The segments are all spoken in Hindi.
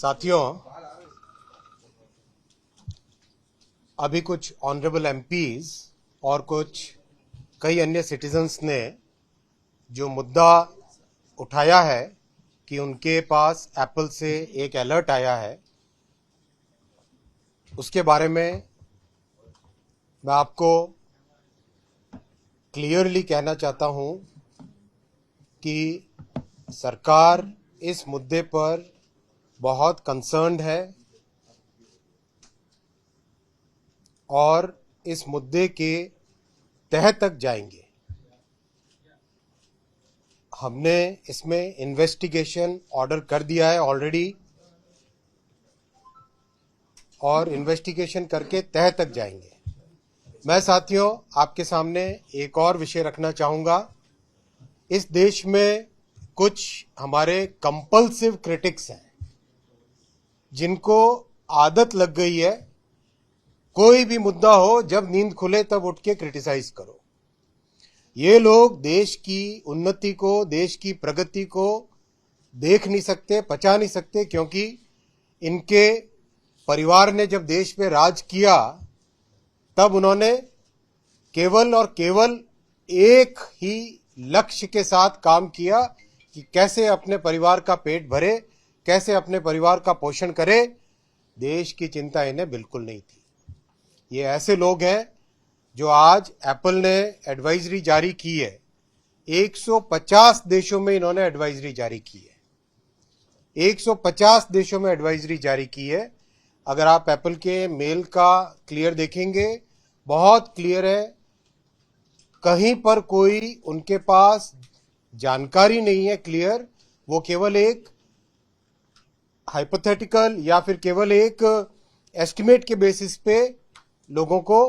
साथियों, अभी कुछ ऑनरेबल एमपीज और कई अन्य सिटीजन्स ने जो मुद्दा उठाया है कि उनके पास एप्पल से एक अलर्ट आया है, उसके बारे में मैं आपको क्लियरली कहना चाहता हूं कि सरकार इस मुद्दे पर बहुत कंसर्न्ड है और इस मुद्दे के तह तक जाएंगे। हमने इसमें इन्वेस्टिगेशन ऑर्डर कर दिया है ऑलरेडी और इन्वेस्टिगेशन करके तह तक जाएंगे। मैं साथियों आपके सामने एक और विषय रखना चाहूँगा। इस देश में कुछ हमारे कंपल्सिव क्रिटिक्स हैं जिनको आदत लग गई है कोई भी मुद्दा हो, जब नींद खुले तब उठ के क्रिटिसाइज करो। ये लोग देश की उन्नति को, देश की प्रगति को देख नहीं सकते, पचा नहीं सकते, क्योंकि इनके परिवार ने जब देश पे राज किया तब उन्होंने केवल और केवल एक ही लक्ष्य के साथ काम किया कि कैसे अपने परिवार का पेट भरे, कैसे अपने परिवार का पोषण करे। देश की चिंता इन्हें बिल्कुल नहीं थी। ये ऐसे लोग हैं जो आज एप्पल ने एडवाइजरी जारी की है। 150 देशों में इन्होंने एडवाइजरी जारी की है। 150 देशों में एडवाइजरी जारी की है। अगर आप एप्पल के मेल का क्लियर देखेंगे, बहुत क्लियर है। कहीं पर कोई उनके पास जानकारी नहीं है क्लियर, वो केवल एक हाइपोथेटिकल या फिर केवल एक एस्टिमेट के बेसिस पे लोगों को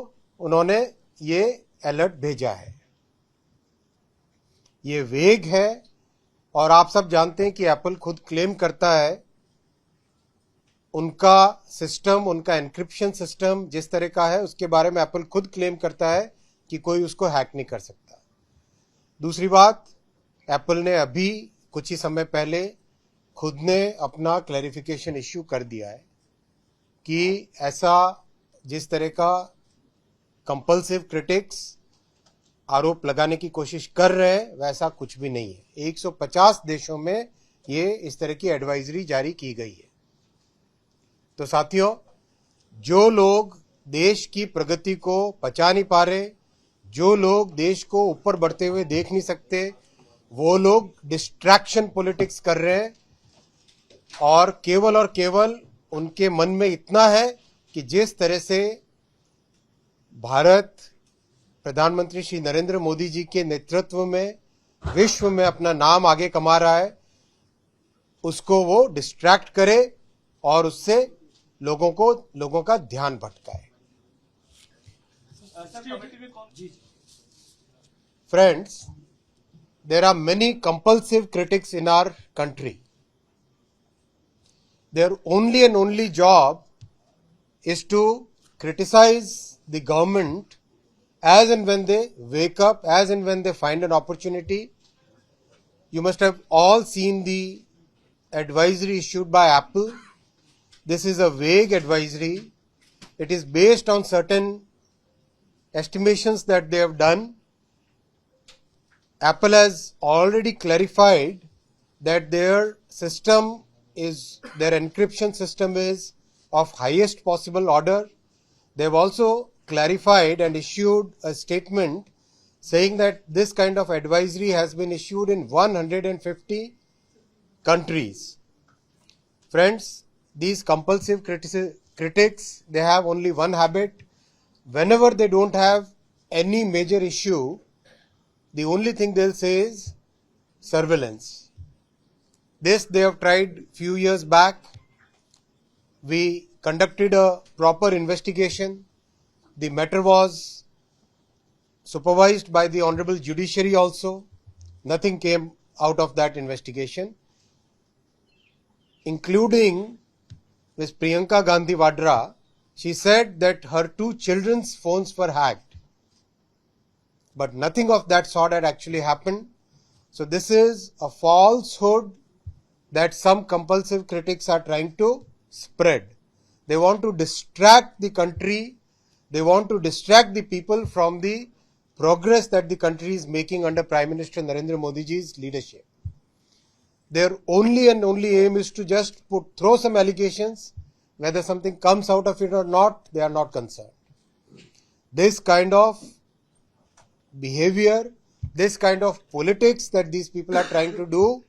उन्होंने ये अलर्ट भेजा है। ये वेग है और आप सब जानते हैं कि एप्पल खुद क्लेम करता है उनका सिस्टम, उनका एन्क्रिप्शन सिस्टम जिस तरह का है उसके बारे में एप्पल खुद क्लेम करता है कि कोई उसको हैक नहीं कर सकता। दूसरी बात, एप्पल ने अभी कुछ ही समय पहले खुद ने अपना क्लैरिफिकेशन इश्यू कर दिया है कि ऐसा जिस तरह का कंपल्सिव क्रिटिक्स आरोप लगाने की कोशिश कर रहे हैं वैसा कुछ भी नहीं है। 150 देशों में ये इस तरह की एडवाइजरी जारी की गई है। तो साथियों, जो लोग देश की प्रगति को पचा नहीं पा रहे, जो लोग देश को ऊपर बढ़ते हुए देख नहीं सकते, वो लोग डिस्ट्रैक्शन पॉलिटिक्स कर रहे हैं और केवल उनके मन में इतना है कि जिस तरह से भारत प्रधानमंत्री श्री नरेंद्र मोदी जी के नेतृत्व में विश्व में अपना नाम आगे कमा रहा है, उसको वो डिस्ट्रैक्ट करे और उससे लोगों का ध्यान भटकाए। Friends, there are many compulsive critics in our country. Their only and only job is to criticize the government as and when they wake up, as and when they find an opportunity. You must have all seen the advisory issued by Apple. This is a vague advisory. It is based on certain estimations that they have done. Apple has already clarified that their encryption system is of highest possible order. They have also clarified and issued a statement saying that this kind of advisory has been issued in 150 countries. Friends, these compulsive critics, they have only one habit. Whenever they don't have any major issue, the only thing they'll say is surveillance. This they have tried few years back. We conducted a proper investigation. The matter was supervised by the Honorable Judiciary also. Nothing came out of that investigation, including Ms. Priyanka Gandhi Vadra. She said that her 2 children's phones were hacked. But nothing of that sort had actually happened. So this is a falsehood that some compulsive critics are trying to spread. They want to distract the country, they want to distract the people from the progress that the country is making under Prime Minister Narendra Modi ji's leadership. Their only and only aim is to just throw some allegations. Whether something comes out of it or not, they are not concerned. This kind of behavior, this kind of politics that these people are trying to do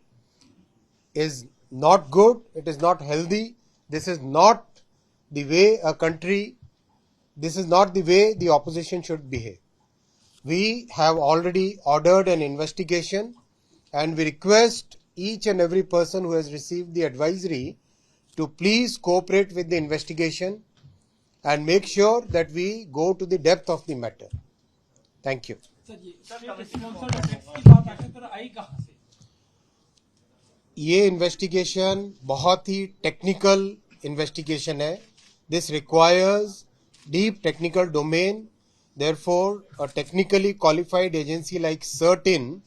is not good, it is not healthy, this is not the way a country, this is not the way the opposition should behave. We have already ordered an investigation and we request each and every person who has received the advisory to please cooperate with the investigation and make sure that we go to the depth of the matter. Thank you. ये इन्वेस्टिगेशन बहुत ही टेक्निकल इन्वेस्टिगेशन है. This requires deep technical domain. Therefore, a technically qualified agency like CERT-In,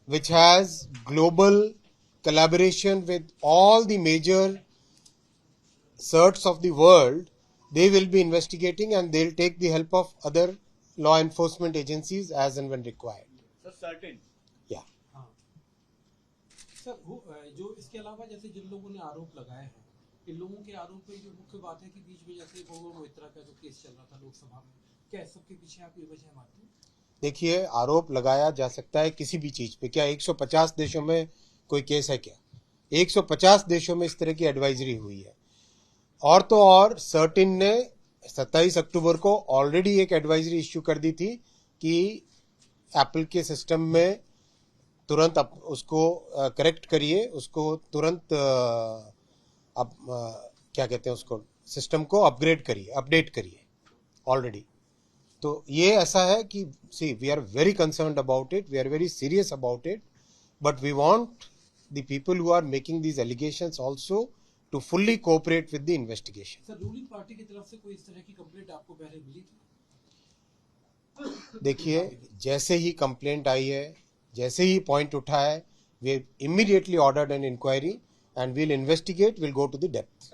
which has global collaboration with all the major CERTs of the world, they will be investigating and they'll take the help of other law enforcement agencies as and when required. So certain. Yeah. Sir जो इसके अलावा जैसे जिन लोगों ने आरोप लगाए हैं, इन लोगों के आरोप में जो मुख्य बात है कि बीच में जैसे गौरव मोइत्रा का जो केस चल रहा था लोकसभा में, क्या इस सबके पीछे आप ये वजह मानते हैं? देखिए, आरोप लगाया जा सकता है किसी भी चीज पे. क्या 150 देशों में कोई केस है? क्या 150 देशों में इस तरह की एडवाइजरी हुई है? और तो और CERT-In ने 27 अक्टूबर को ऑलरेडी एक एडवाइजरी इश्यू कर दी थी कि एप्पल के सिस्टम में तुरंत उसको करेक्ट करिए, उसको तुरंत क्या कहते हैं उसको, सिस्टम को अपग्रेड करिए, अपडेट करिए ऑलरेडी. तो ये ऐसा है कि see we are very concerned about it, we are very serious about it, but we want the people who are making these allegations also to fully cooperate with the investigation. Sir, ruling party की तरफ से कोई इस तरह की कंप्लेंट आपको पहले मिली थी? देखिए, जैसे ही कंप्लेंट आई है, जैसे ही पॉइंट उठा है, we immediately ordered an inquiry and we'll investigate, we'll go to the depth.